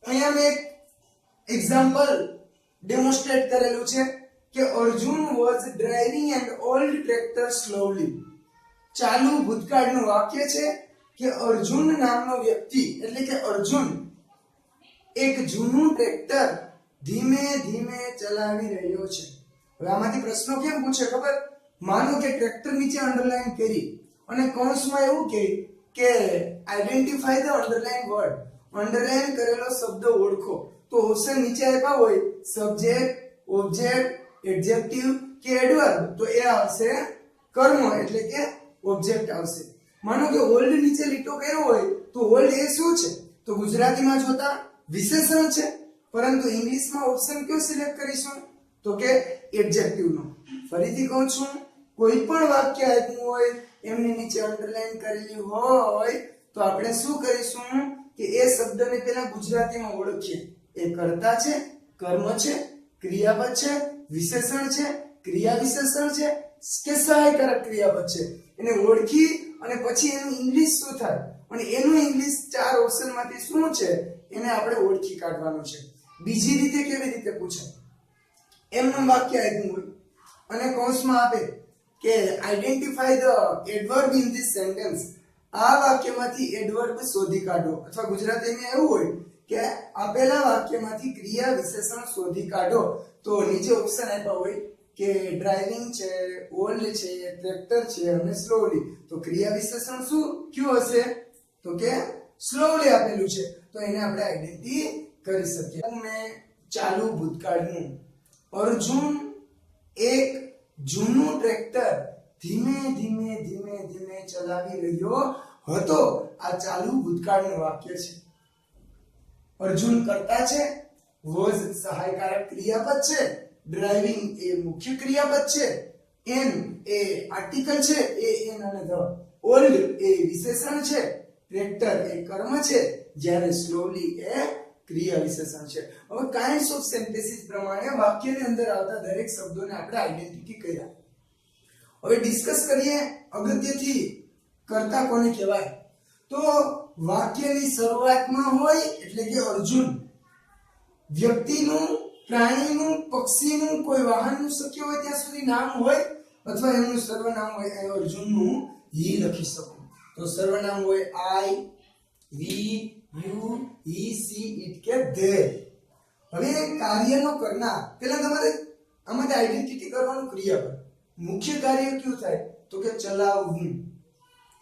અહીંયા મેં એક એક્ઝામ્પલ ડેમોન્સ્ટ્રેટ કરેલું છે કે Arjun was driving an old tractor slowly. ચાલુ ભૂતકાળનું વાક્ય છે કે અર્જુન નામનો વ્યક્તિ એટલે કે અર્જુન એક જૂનું ટ્રેક્ટર ધીમે ધીમે ચલાવી રહ્યો છે. હવે આમાંથી પ્રશ્નો કેમ પૂછે ખબર? માનો કે ટ્રેક્ટર નીચે અંડરલાઈન કરી અને કૌંસમાં એવું કહે કે identify the underline word, underline કરેલો શબ્દ ઓળખો. તો ઓપ્શન નીચે આપ્યા હોય સબ્જેક્ટ, ઓબ્જેક્ટ, એડજેક્ટિવ કે એડવર્બ, તો એ આવશે કર્મ એટલે કે ઓબ્જેક્ટ આવશે. માનો કે ઓલ્ડ નીચે લીટો કર્યો હોય તો ઓલ્ડ એ શું છે? તો ગુજરાતીમાં જોતા વિશેષણ છે, પરંતુ ઇંગ્લિશમાં ઓપ્શન કયો સિલેક્ટ કરીશું? તો કે એડજેક્ટિવ નો. ફરીથી કહું છું, કોઈ પણ વાક્ય આપ્યું હોય એમની નીચે અંડરલાઈન કરેલી હોય તો આપણે શું કરીશું કે એ શબ્દને પહેલા ગુજરાતીમાં ઓળખીએ. એ કર્તા છે, કર્મ છે, ક્રિયાપદ છે, વિશેષણ છે, ક્રિયા વિશેષણ છે કે સહાયકારક ક્રિયાપદ છે. એને ઓળખી અને પછી એનું ઇંગ્લિશ શું થાય અને એનું ઇંગ્લિશ ચાર ઓપ્શનમાંથી શું છે એને આપણે ઓળખી કાઢવાનું છે. બીજી રીતે કેવી રીતે પૂછે? એમનું વાક્ય આપ્યું હોય અને કૌંસમાં આપે કે identify the adverb in this sentence. આ વાક્યમાંથી એડવર્બ શોધી કાઢો, અથવા ગુજરાતીમાં એવું હોય કે આપેલા વાક્યમાંથી ક્રિયા વિશેષણ શોધી કાઢો. તો નીચે ઓપ્શન આપ્યા હોય કે ડ્રાઇવિંગ છે, ઓલ્ડ છે, ટ્રેક્ટર છે અને સ્લોલી. તો ક્રિયા વિશેષણ શું કયું હશે? તો કે સ્લોલી આપેલું છે, તો એને આપણે આઈડેન્ટિટી કરી શકીએ. મેં ચાલુ ભૂતકાળનું અર્જુન એક જૂનું ટ્રેક્ટર ધીમે ધીમે ધીમે ધીમે ચલાવી રહ્યો હતો. આ ચાલુ ભૂતકાળનું વાક્ય છે. અર્જુન કર્તા છે, વોઝ સહાયકારક ક્રિયાપદ છે, ડ્રાઇવિંગ એ મુખ્ય ક્રિયાપદ છે, એન એ આર્ટિકલ છે, એ એન અને ધ, ઓલ્ડ એ વિશેષણ છે, ટ્રેક્ટર એ કર્મ છે, જ્યારે સ્લોલી એ ક્રિયા વિશેષણ છે. હવે કાઇન્ડ્સ ઓફ સેન્ટેન્સીસ પ્રમાણે વાક્યની અંદર આવતા દરેક શબ્દોને આપણે આઈડેન્ટિટી કર્યા. હવે ડિસ્કસ કરીએ અગત્યથી કર્તા કોને કહેવાય. તો વાક્યની શરૂઆતમાં હોય એટલે કે અર્જુન, વ્યક્તિનું, પ્રાણીનું, પક્ષીનું, કોઈ વાહનનું શક્ય હોય ત્યાં સુધી નામ હોય અથવા એમનું સર્વનામ હોય. અહીં અર્જુનનું હી લખી શકો. તો સર્વનામ હોય આઈ, વી, યુ, હી, સી, ઇટ કે ધે. હવે કાર્યનો કરનાર પહેલા તમારે આમાંથી આઈડેન્ટિટી કરવાનું ક્રિયાપદ. મુખ્ય કાર્ય કયું થાય? તો કે ચલાવવું,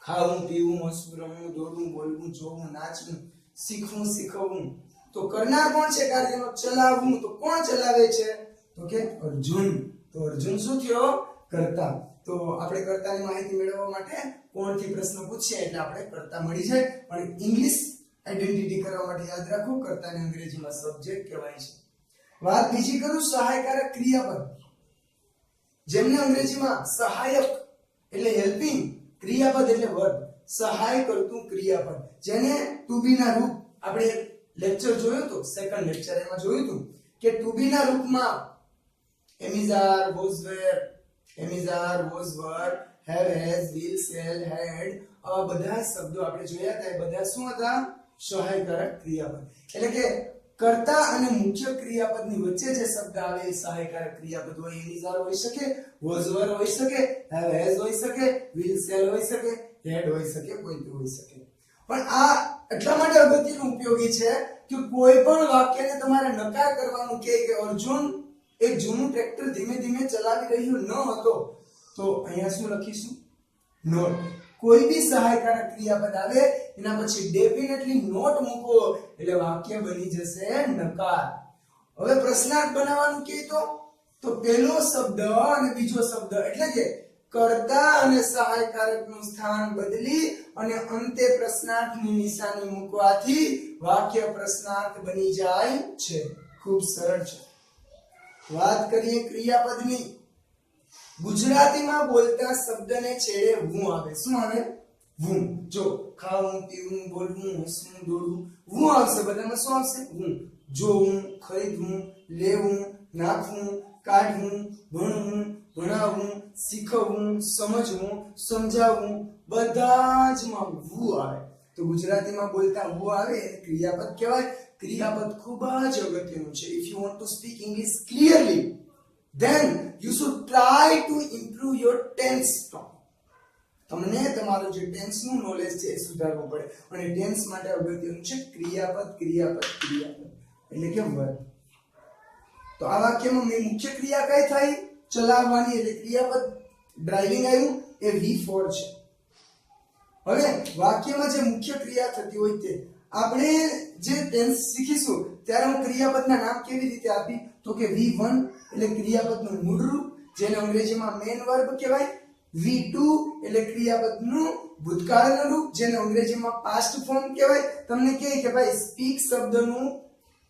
ખાવું, પીવું, હસવું, રમવું, દોડવું, બોલવું, જોવું, નાચવું, શીખવું, શીખવવું. તો કરનાર કોણ છે કાર્યનો? ચલાવવું. તો કોણ ચલાવે છે? તો કે અર્જુન. તો અર્જુન શું થયો? કર્તા. તો આપણે કર્તાની માહિતી મેળવવા માટે કોણથી પ્રશ્ન પૂછીએ એટલે આપણે કર્તા મળી જાય. પણ ઇંગ્લિશ આઈડેન્ટિટી કરવા માટે યાદ રાખો કર્તાને અંગ્રેજીમાં સબ્જેક્ટ કહેવાય છે. વાત બીજી કરું, સહાયકારક ક્રિયાપદ, જેમને અંગ્રેજીમાં સહાયક એટલે હેલ્પિંગ, ક્રિયાપદ એટલે વર્બ, સહાય કરતું ક્રિયાપદ, જેને ટુ બી ના રૂપ આપણે લેક્ચર જોયો તો, સેકન્ડ લેક્ચર એમાં જોયું હતું કે ટુ બી ના રૂપમાં am is are, was were, am is are, was were, have, has, will, shall, had, આ બધા શબ્દો આપણે જોયા હતા. એ બધા શું હતા? સહાયકારક ક્રિયાપદ. એટલે કે કર્તા અને મુખ્ય ક્રિયાપદની વચ્ચે જે શબ્દ આવે એ સહાયકારક ક્રિયાપદ હોય. એમિઝાર હોઈ શકે, વોઝ વર હોઈ શકે, હેવ, હેઝ હોઈ શકે, વિલ, શેલ હોઈ શકે, હેડ હોઈ શકે, કોઈ પણ હોઈ શકે. પણ આ એટલા માટે અગત્યનું ઉપયોગી છે કે કોઈ પણ વાક્યને તમારે નકાર કરવાનું કે અર્જુન એક જૂનું ટ્રેક્ટર ધીમે ધીમે ચલાવી રહ્યો ન હતો, તો અહીંયા શું લખીશું? નોટ. કોઈ બી સહાયકારક ક્રિયાપદ આવે એના પછી ડેફિનેટલી નોટ મૂકો એટલે વાક્ય બની જશે નકાર. હવે પ્રશ્નાર્થ બનાવવાનું કે તો પહેલો શબ્દ અને બીજો શબ્દ એટલે કે કર્તા અને સહાયકારકનું સ્થાન બદલી અને અંતે પ્રશ્નાર્થની નિશાની મૂકવાથી વાક્ય પ્રશ્નાર્થ બની જાય છે. ખૂબ સરળ છે. વાત કરીએ ક્રિયાપદની. ગુજરાતીમાં બોલતા શબ્દને છેડે હું આવે. શું આવે? હું. જો ખાવું, પીવું, બોલવું, હસવું, દોડવું, હું આવશે. બધામાં શું આવશે? હું. જોવું, ખરીદવું, લેવું, નાખવું, કાઢવું, ભણવું, ભણાવવું, શીખવવું, સમજવું, સમજાવવું, બધા જ માં હું આવે. તો ગુજરાતીમાં બોલતા હું આવે ક્રિયાપદ કહેવાય. ક્રિયાપદ ખૂબ જ અગત્યનું છે. If you want to speak English clearly then you should try to improve your tense form. તમને તમારું જે ટેન્સ નું નોલેજ છે એ સુધારવું પડે અને ટેન્સ માટે અગત્યનું છે ક્રિયાપદ ક્રિયાપદ ક્રિયાપદ એટલે કે વર્બ. તો આ વાક્યમાં મેં મુખ્ય ક્રિયા કઈ થઈ? ચલાવવાની એટલે ક્રિયાપદ. ડ્રાઇવિંગ આવ્યું એ V4 છે. હવે વાક્યમાં જે મુખ્ય ક્રિયા થતી હોય તે આપણે જે ટેન્સ શીખીશું ત્યારે હું ક્રિયાપદના નામ કેવી રીતે આપી તો કે V1 એટલે ક્રિયાપદનું મૂળ રૂપ જેને અંગ્રેજીમાં મેઇન વર્બ કહેવાય. V2 એટલે ક્રિયાપદનું ભૂતકાળનું રૂપ જેને અંગ્રેજીમાં પાસ્ટ ફોર્મ કહેવાય. તમને કહે કે ભાઈ સ્પીક શબ્દનું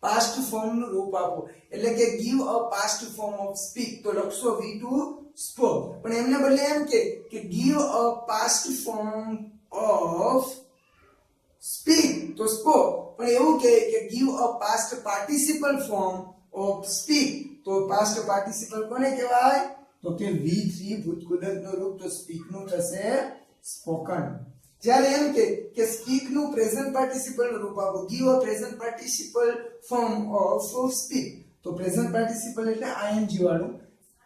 પાસ્ટ ફોર્મનું રૂપ આપો એટલે કે give a past form of speak તો લખશો V2 spoke. પણ એમને બદલે એમ કે give a past form of speak તો spoke. પણ એવું કે give a past participle form of speak તો past participle કોને કહેવાય તો કે V3 ભૂતકૃદંતનું રૂપ તો speak નું થશે spoken. જ્યારે એમ કે speak નું પ્રેઝન્ટ પાર્ટિસિપલ નું રૂપ આપો give a present participle form of speak તો પ્રેઝન્ટ પાર્ટિસિપલ એટલે ing વાળું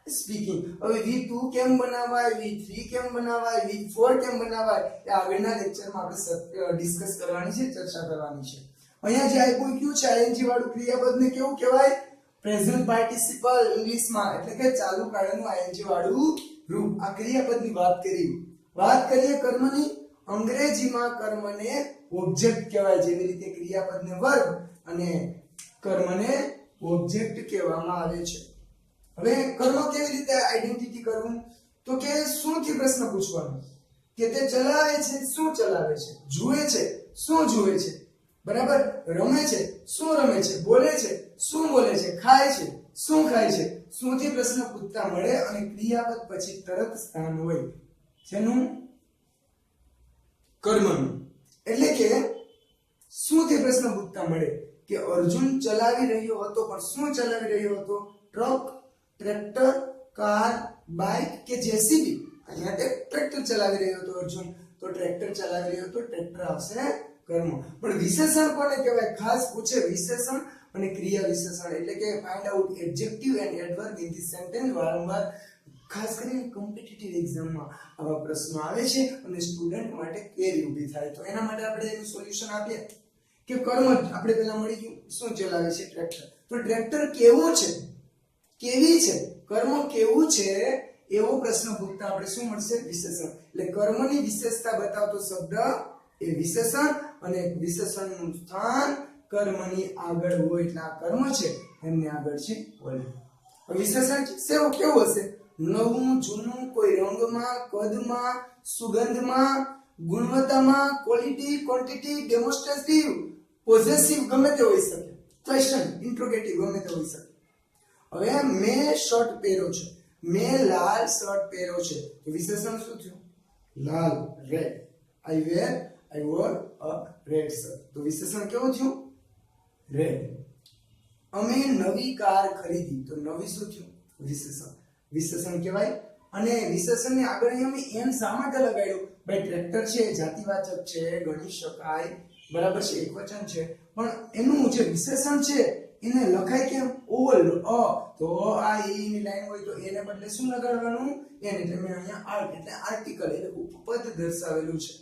સ્પીકિંગ. હવે V2 કેમ બનાવાય, V3 કેમ બનાવાય, V4 કેમ બનાવાય એ આગળના લેક્ચરમાં આપણે ડિસ્કસ કરવાની છે, ચર્ચા કરવાની છે. અહીંયા જે આપ્યું કયું છે ing વાળું ક્રિયાપદને કેવું કહેવાય? પ્રેઝન્ટ પાર્ટિસિપલ ઇંગ્લિશમાં એટલે કે ચાલુ કાળનું ing વાળું રૂપ. આ ક્રિયાપદની વાત કરીએ કર્મની. અંગ્રેજીમાં કર્મને ઓબ્જેક્ટ કહેવાય જેવી રીતે ક્રિયાપદને વર્બ અને કર્મને ઓબ્જેક્ટ કહેવામાં આવે છે. હવે કર્મ કેવી રીતે આઈડેન્ટિટી કરવું તો કે શું થી પ્રશ્ન પૂછવાનો કે તે ચલાવે છે શું ચલાવે છે, જુએ છે શું જુએ છે, બરાબર, રમે છે શું રમે છે, બોલે છે શું બોલે છે, ખાય છે શું ખાય છે. શું થી પ્રશ્ન પૂછતા મળે અને ક્રિયાપદ પછી તરત સ્થાન હોય જેનું કર્મનું. એટલે કે શું થી પ્રશ્ન પૂછતા મળે કે અર્જુન ચલાવી રહ્યો હતો પણ શું ચલાવી રહ્યો હતો? ટ્રક, ટ્રેક્ટર, કાર, બાઇક કે જેસીબી. અહીંયા ટ્રેક્ટર ચલાવી રહ્યો હતો અર્જુન તો ટ્રેક્ટર ચલાવી રહ્યો હતો ટ્રેક્ટર આવશે કર્મ. પણ વિશેષણ કોને કહેવાય? ખાસ પૂછે વિશેષણ અને ક્રિયા વિશેષણ એટલે કે find out adjective and adverb in this sentence. વારંવાર ખાસ કરીને કોમ્પિટિટિવ એક્ઝામમાં આવા પ્રશ્નો આવે છે અને સ્ટુડન્ટ માટે ક્વેરી ઊભી થાય તો એના માટે આપણે એનું સોલ્યુશન આપીએ કે કર્મ આપણે પહેલા મળી ગયું શું ચલાવે છે? ટ્રેક્ટર. તો ટ્રેક્ટર કેવું છે, કેવી છે, કર્મ કેવું છે એવો પ્રશ્ન પૂછતા આપણે શું મળશે? વિશેષણ. એટલે કર્મની વિશેષતા બતાવતો શબ્દ એ વિશેષણ અને વિશેષણનું સ્થાન કર્મની આગળ હોય એટલે આ કર્મ છે એમની આગળ છે હોય. વિશેષણ કેવું હશે? નવું, જૂનું, કોઈ રંગમાં, કદમાં, સુગંધમાં, ગુણવત્તામાં, ક્વોલિટી, ક્વોન્ટિટી, ડેમોન્સ્ટ્રેટિવ, પોઝેસિવ ગમે તે હોઈ શકે, ક્વેશ્ચન, ઇન્ટ્રોગેટિવ ગમે તે હોઈ શકે. હવે મેં શર્ટ પહેર્યો છે, મેં લાલ શર્ટ પહેર્યો છે તો વિશેષણ શું થયું? લાલ, red. I wore a red shirt તો વિશેષણ કેવું થયું? રેડ. અમે નવી કાર ખરીદી તો નવી શું થયું? વિશેષણ કહેવાય. અને વિશેષણની આગળ અમે એન શા માટે લગાડ્યું? ભાઈ ટ્રેક્ટર છે જાતિવાચક છે, ગણી શકાય, બરાબર છે, એકવચન છે, પણ એનું જે વિશેષણ છે એને લખાય કેમ? ઓલ, અ. તો આ ઈ ની લાઈન હોય તો એને બદલે શું લગાડવાનું? એન. એટલે મેં અહીંયા આર્ટ એટલે આર્ટિકલ એટલે ઉપપદ દર્શાવેલું છે.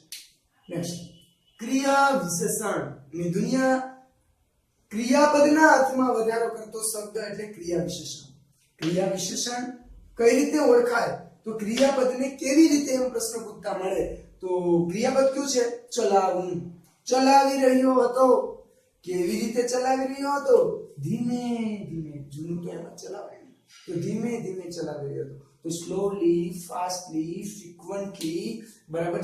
નેક્સ્ટ ક્રિયા વિશેષણ ની દુનિયા. ક્રિયાપદના અર્થમાં વધારો કરતો શબ્દ એટલે ક્રિયા વિશેષણ. ક્રિયા વિશેષણ કઈ રીતે ઓળખાય તો ક્રિયાપદને કેવી રીતે એમ પ્રશ્ન પૂછતા મળે તો ક્રિયાપદ કયું છે? ચલાવવું. ચલાવી રહ્યો હતો. કેવી રીતે ચલાવી રહ્યો હતો? ધીમે ધીમે. જૂનું તો એમ જ ચલાવાય ને તો ધીમે ધીમે ચલાવી રહ્યો હતો તો સ્લોલી, ફાસ્ટલી, ફ્રીક્વન્ટલી, બરાબર.